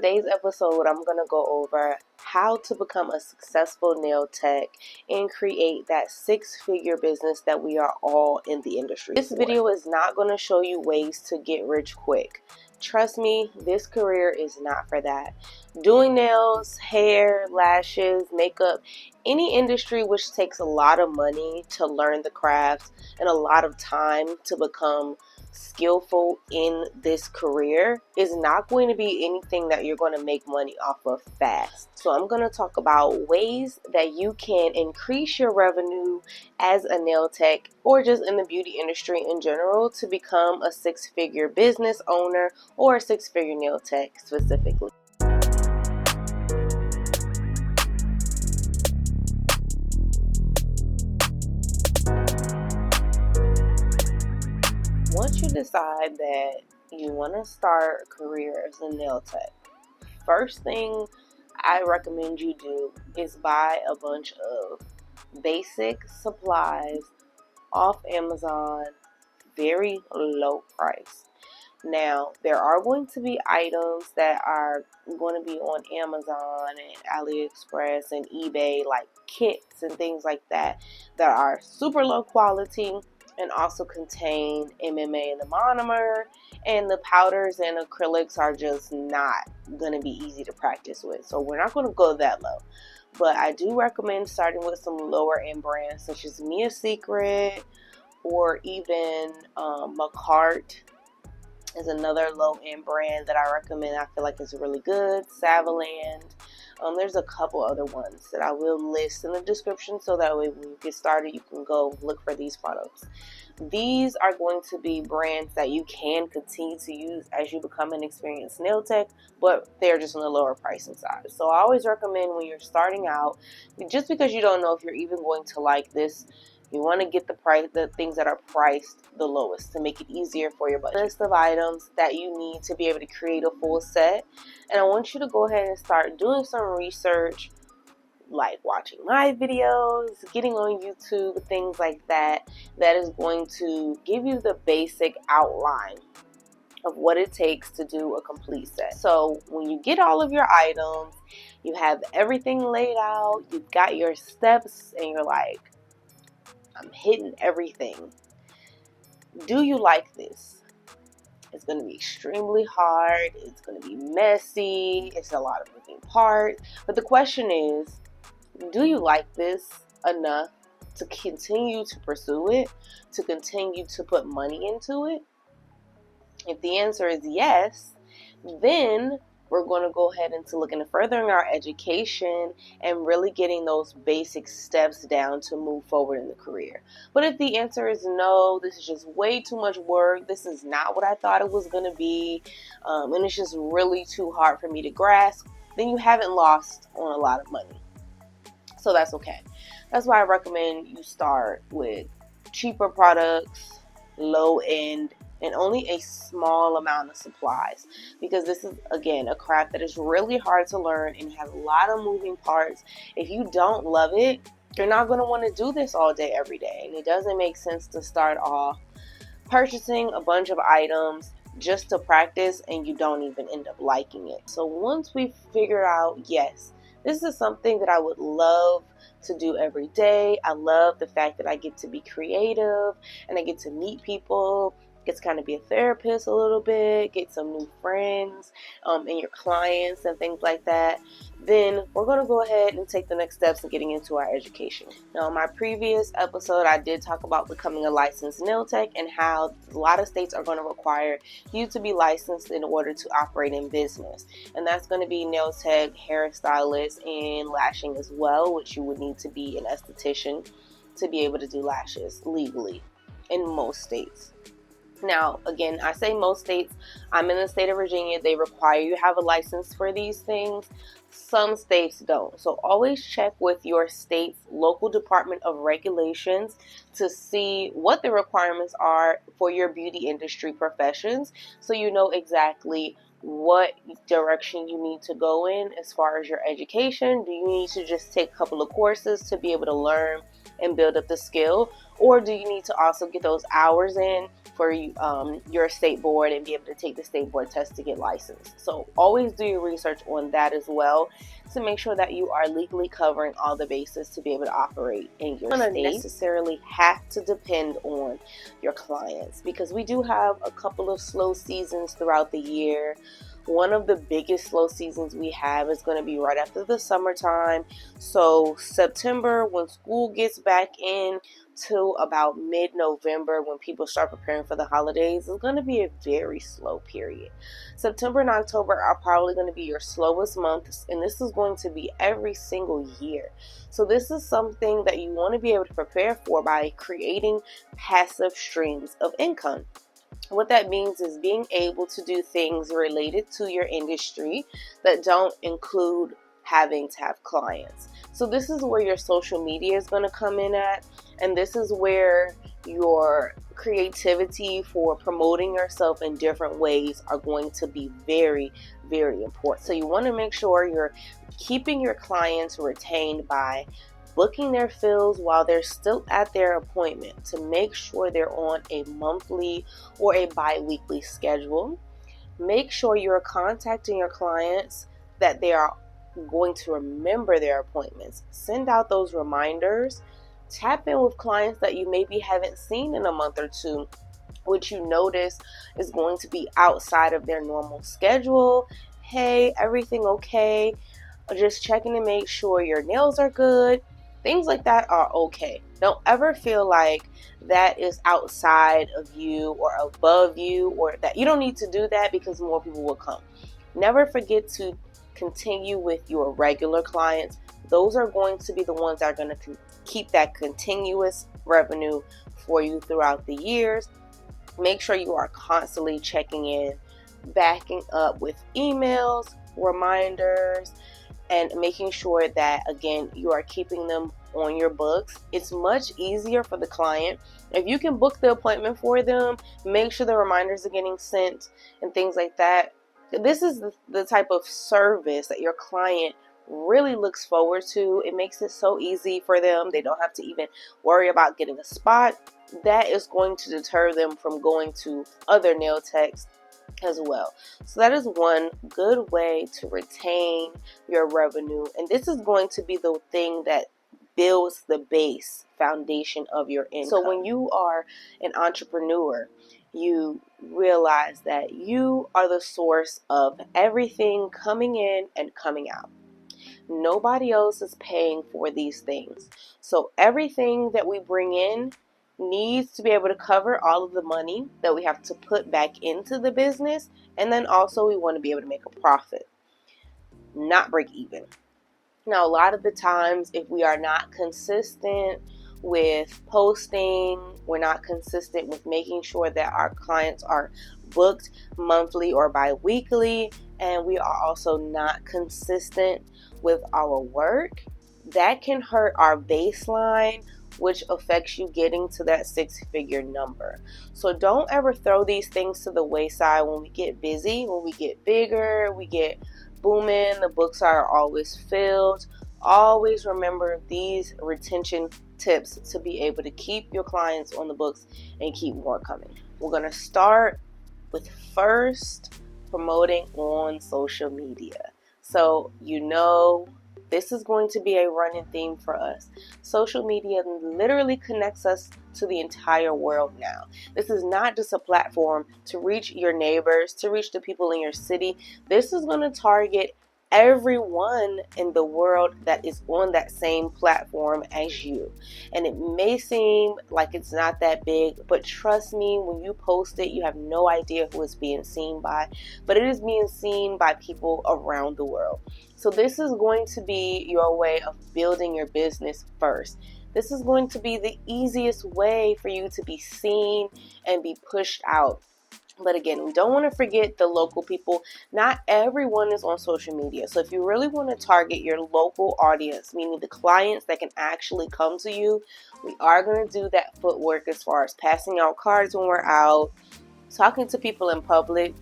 Today's episode, I'm going to go over how to become a successful nail tech and create that six-figure business that we are all in the industry for. This video is not going to show you ways to get rich quick. Trust me, this career is not for that. Doing nails, hair, lashes, makeup, any industry which takes a lot of money to learn the craft and a lot of time to become skillful in this career is not going to be anything that you're going to make money off of fast. So I'm going to talk about ways that you can increase your revenue as a nail tech or just in the beauty industry in general to become a six-figure business owner or a six-figure nail tech specifically. Once you decide that you want to start a career as a nail tech, first thing I recommend you do is buy a bunch of basic supplies off Amazon, very low price. Now, there are going to be items that are going to be on Amazon and AliExpress and eBay, like kits and things like that, that are super low quality and also contain MMA and the monomer, and the powders and acrylics are just not going to be easy to practice with. So we're not going to go that low. But I do recommend starting with some lower end brands such as Mia Secret or even McCart is another low-end brand that I recommend. I feel like it's really good. Savaland. There's a couple other ones that I will list in the description so that way when you get started you can go look for these products. These are going to be brands that you can continue to use as you become an experienced nail tech, but they're just on the lower pricing side. So I always recommend when you're starting out, just because you don't know if you're even going to like this, you want to get the things that are priced the lowest to make it easier for your budget. List of items that you need to be able to create a full set. And I want you to go ahead and start doing some research, like watching my videos, getting on YouTube, things like that. That is going to give you the basic outline of what it takes to do a complete set. So when you get all of your items, you have everything laid out, you've got your steps, and you're like, I'm hitting everything. Do you like this? It's going to be extremely hard. It's going to be messy. It's a lot of moving parts. But the question is, do you like this enough to continue to pursue it? To continue to put money into it? If the answer is yes, then we're going to go ahead into looking at furthering our education and really getting those basic steps down to move forward in the career. But if the answer is no, this is just way too much work, this is not what I thought it was going to be, and it's just really too hard for me to grasp, then you haven't lost on a lot of money. So that's okay. That's why I recommend you start with cheaper products, low end, and only a small amount of supplies, because this is, again, a craft that is really hard to learn and has a lot of moving parts. If you don't love it, you're not going to want to do this all day, every day. And it doesn't make sense to start off purchasing a bunch of items just to practice and you don't even end up liking it. So once we figure out, yes, this is something that I would love to do every day. I love the fact that I get to be creative and I get to meet people, get to kind of be a therapist a little bit, get some new friends and your clients and things like that, then we're going to go ahead and take the next steps in getting into our education. Now, in my previous episode, I did talk about becoming a licensed nail tech and how a lot of states are going to require you to be licensed in order to operate in business. And that's going to be nail tech, hairstylist, and lashing as well, which you would need to be an esthetician to be able to do lashes legally in most states. Now, again, I say most states. I'm in the state of Virginia. They require you to have a license for these things. Some states don't. So always check with your state's local department of regulations to see what the requirements are for your beauty industry professions, so you know exactly what direction you need to go in as far as your education. Do you need to just take a couple of courses to be able to learn and build up the skill, or do you need to also get those hours in for your state board and be able to take the state board test to get licensed. So always do your research on that as well to make sure that you are legally covering all the bases to be able to operate in your state. You don't necessarily have to depend on your clients, because we do have a couple of slow seasons throughout the year. One of the biggest slow seasons we have is going to be right after the summertime. So September, when school gets back in, to about mid-November, when people start preparing for the holidays, is going to be a very slow period. September and October are probably going to be your slowest months, and this is going to be every single year. So this is something that you want to be able to prepare for by creating passive streams of income. What that means is being able to do things related to your industry that don't include having to have clients. So this is where your social media is going to come in at, and this is where your creativity for promoting yourself in different ways are going to be very, very important. So you want to make sure you're keeping your clients retained by booking their fills while they're still at their appointment, to make sure they're on a monthly or a bi-weekly schedule. Make sure you're contacting your clients that they are going to remember their appointments. Send out those reminders. Tap in with clients that you maybe haven't seen in a month or two, which you notice is going to be outside of their normal schedule. Hey, everything okay? Just checking to make sure your nails are good. Things like that are okay. Don't ever feel like that is outside of you or above you, or that you don't need to do that because more people will come. Never forget to continue with your regular clients. Those are going to be the ones that are going to keep that continuous revenue for you throughout the years. Make sure you are constantly checking in, backing up with emails, reminders, and making sure that, again, you are keeping them on your books. It's much easier for the client if you can book the appointment for them, make sure the reminders are getting sent and things like that. This is the type of service that your client really looks forward to. It makes it so easy for them. They don't have to even worry about getting a spot. That is going to deter them from going to other nail techs as well. So that is one good way to retain your revenue, and this is going to be the thing that builds the base foundation of your income. So when you are an entrepreneur, you realize that you are the source of everything coming in and coming out. Nobody else is paying for these things. So everything that we bring in needs to be able to cover all of the money that we have to put back into the business. And then also we want to be able to make a profit, not break even. Now, a lot of the times, if we are not consistent with posting, we're not consistent with making sure that our clients are booked monthly or bi-weekly, and we are also not consistent with our work, that can hurt our baseline, which affects you getting to that six-figure number. So don't ever throw these things to the wayside when we get busy, when we get bigger, we get booming, the books are always filled. Always remember these retention tips to be able to keep your clients on the books and keep more coming. We're going to start with first promoting on social media. So this is going to be a running theme for us. Social media literally connects us to the entire world now. This is not just a platform to reach your neighbors, to reach the people in your city. This is going to target everyone in the world that is on that same platform as you. And it may seem like it's not that big, but trust me, when you post it, you have no idea who it's being seen by, but it is being seen by people around the world. So this is going to be your way of building your business first. This is going to be the easiest way for you to be seen and be pushed out. But again, we don't want to forget the local people. Not everyone is on social media. So if you really want to target your local audience, meaning the clients that can actually come to you, we are going to do that footwork as far as passing out cards when we're out, talking to people in public,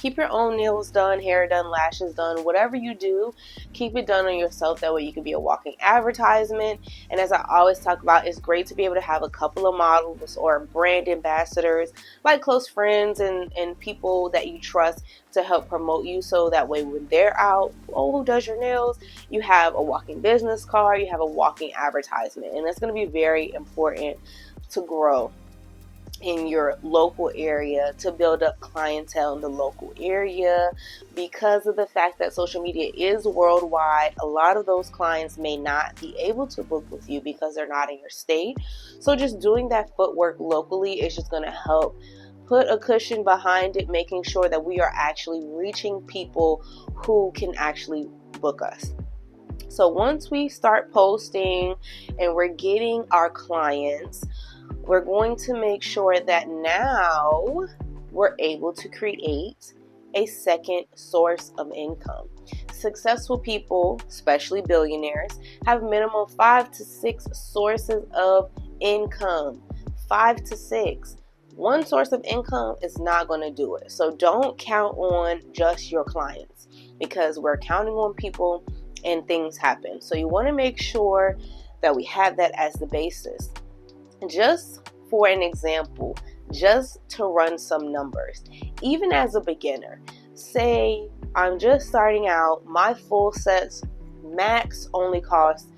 keep your own nails done, hair done, lashes done, whatever you do, keep it done on yourself. That way you can be a walking advertisement. And as I always talk about, it's great to be able to have a couple of models or brand ambassadors, like close friends and people that you trust to help promote you, so that way when they're out, oh, who does your nails, you have a walking business card, you have a walking advertisement. And it's going to be very important to grow in your local area, to build up clientele in the local area, because of the fact that social media is worldwide. A lot of those clients may not be able to book with you because they're not in your state. So just doing that footwork locally is just going to help put a cushion behind it, making sure that we are actually reaching people who can actually book us. So once we start posting and we're getting our clients, we're going to make sure that now we're able to create a second source of income. Successful people, especially billionaires, have minimum 5 to 6 sources of income. 5 to 6. One source of income is not going to do it. So don't count on just your clients, because we're counting on people and things happen. So you want to make sure that we have that as the basis. Just for an example, just to run some numbers, even as a beginner, say I'm just starting out, my full sets max only cost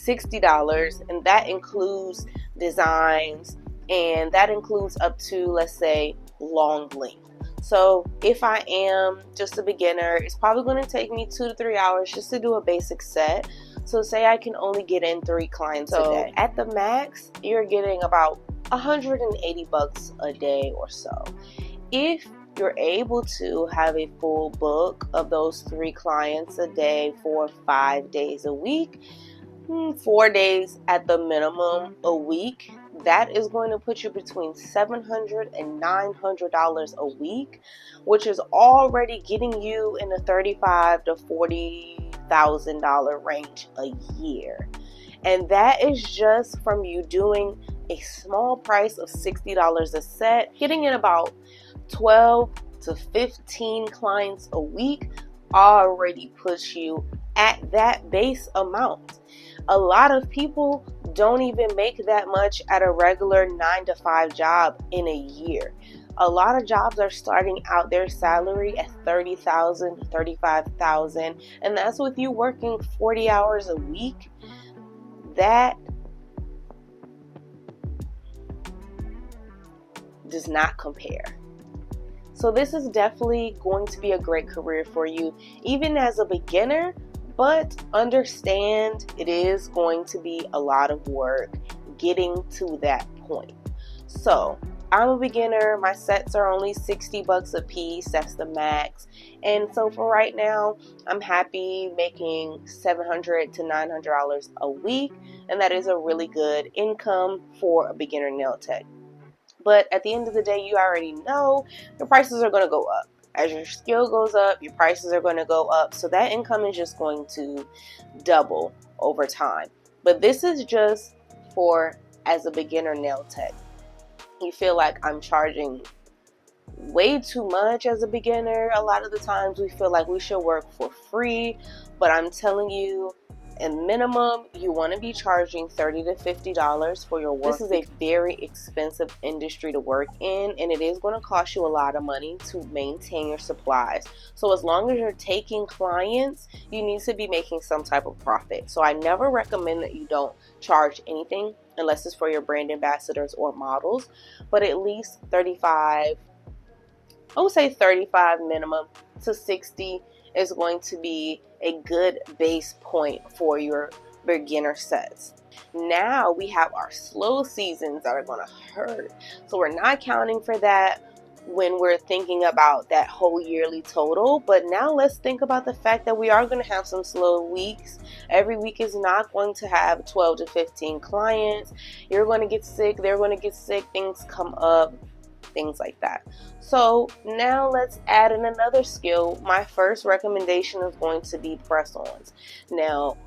$60, and that includes designs, and that includes up to, let's say, long length. So if I am just a beginner, it's probably going to take me 2 to 3 hours just to do a basic set. So say I can only get in 3 clients a day. At the max, you're getting about $180 a day or so. If you're able to have a full book of those 3 clients a day for 5 days a week, 4 days at the minimum a week, that is going to put you between $700 and $900 a week, which is already getting you in the $35,000 to $40,000 range a year. And that is just from you doing a small price of $60 a set. Getting in about 12 to 15 clients a week already puts you at that base amount. A lot of people don't even make that much at a regular 9 to 5 job in a year. A lot of jobs are starting out their salary at $30,000 to $35,000, and that's with you working 40 hours a week. That does not compare. So this is definitely going to be a great career for you, even as a beginner, but understand it is going to be a lot of work getting to that point. So I'm a beginner. My sets are only $60 a piece. That's the max. And so for right now, I'm happy making $700 to $900 a week. And that is a really good income for a beginner nail tech. But at the end of the day, you already know your prices are going to go up. As your skill goes up, your prices are going to go up. So that income is just going to double over time. But this is just for as a beginner nail tech. You feel like I'm charging way too much as a beginner. A lot of the times we feel like we should work for free. But I'm telling you, at minimum, you want to be charging $30 to $50 for your work. This is a very expensive industry to work in, and it is going to cost you a lot of money to maintain your supplies. So as long as you're taking clients, you need to be making some type of profit. So I never recommend that you don't charge anything unless it's for your brand ambassadors or models, but at least 35, I would say 35 minimum to 60 is going to be a good base point for your beginner sets. Now we have our slow seasons that are going to hurt. So we're not counting for that when we're thinking about that whole yearly total. But now let's think about the fact that we are going to have some slow weeks. Every week is not going to have 12 to 15 clients. You're going to get sick. They're going to get sick. Things come up. Things like that. So now let's add in another skill. My first recommendation is going to be press-ons. Now,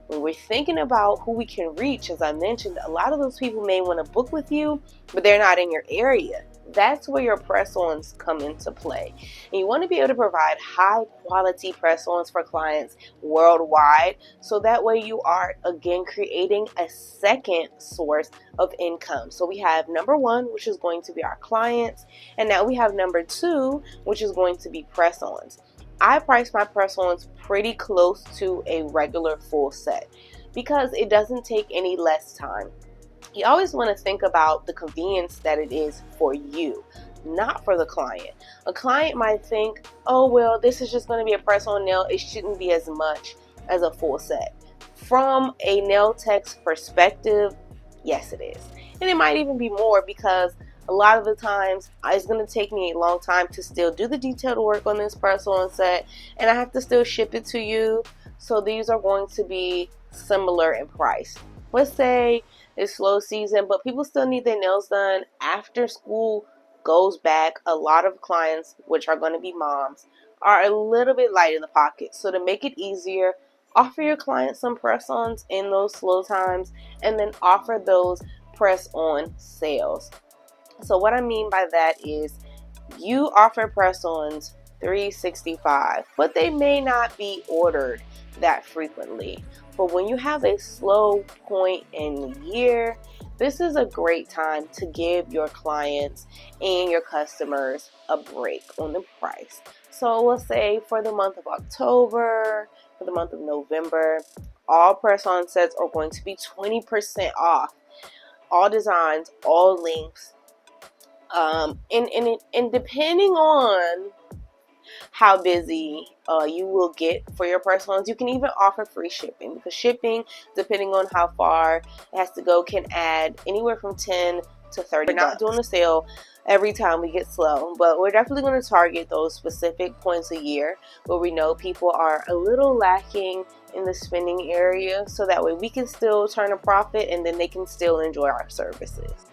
when we're thinking about who we can reach, as I mentioned, a lot of those people may want to book with you, but they're not in your area. That's where your press-ons come into play. And you want to be able to provide high quality press-ons for clients worldwide, so that way you are again creating a second source of income. So we have number one, which is going to be our clients, and now we have number two, which is going to be press-ons. I price my press-ons pretty close to a regular full set because it doesn't take any less time. You always want to think about the convenience that it is for you, not for the client. A client might think, oh, well, this is just going to be a press-on nail. It shouldn't be as much as a full set. From a nail tech's perspective, yes, it is. And it might even be more, because a lot of the times it's going to take me a long time to still do the detailed work on this press-on set, and I have to still ship it to you. So these are going to be similar in price. Let's say it's slow season, but people still need their nails done after school goes back. A lot of clients, which are going to be moms, are a little bit light in the pocket. So to make it easier, offer your clients some press-ons in those slow times, and then offer those press-on sales. So what I mean by that is you offer press-ons 365, but they may not be ordered that frequently. But when you have a slow point in the year, this is a great time to give your clients and your customers a break on the price. So we'll say for the month of October, for the month of November, all press-on sets are going to be 20% off. All designs, all lengths, and depending on how busy you will get for your press-ons, you can even offer free shipping, because shipping, depending on how far it has to go, can add anywhere from 10 to 30 bucks. We're not doing a sale every time we get slow, but we're definitely going to target those specific points a year where we know people are a little lacking in the spending area, so that way we can still turn a profit and then they can still enjoy our services.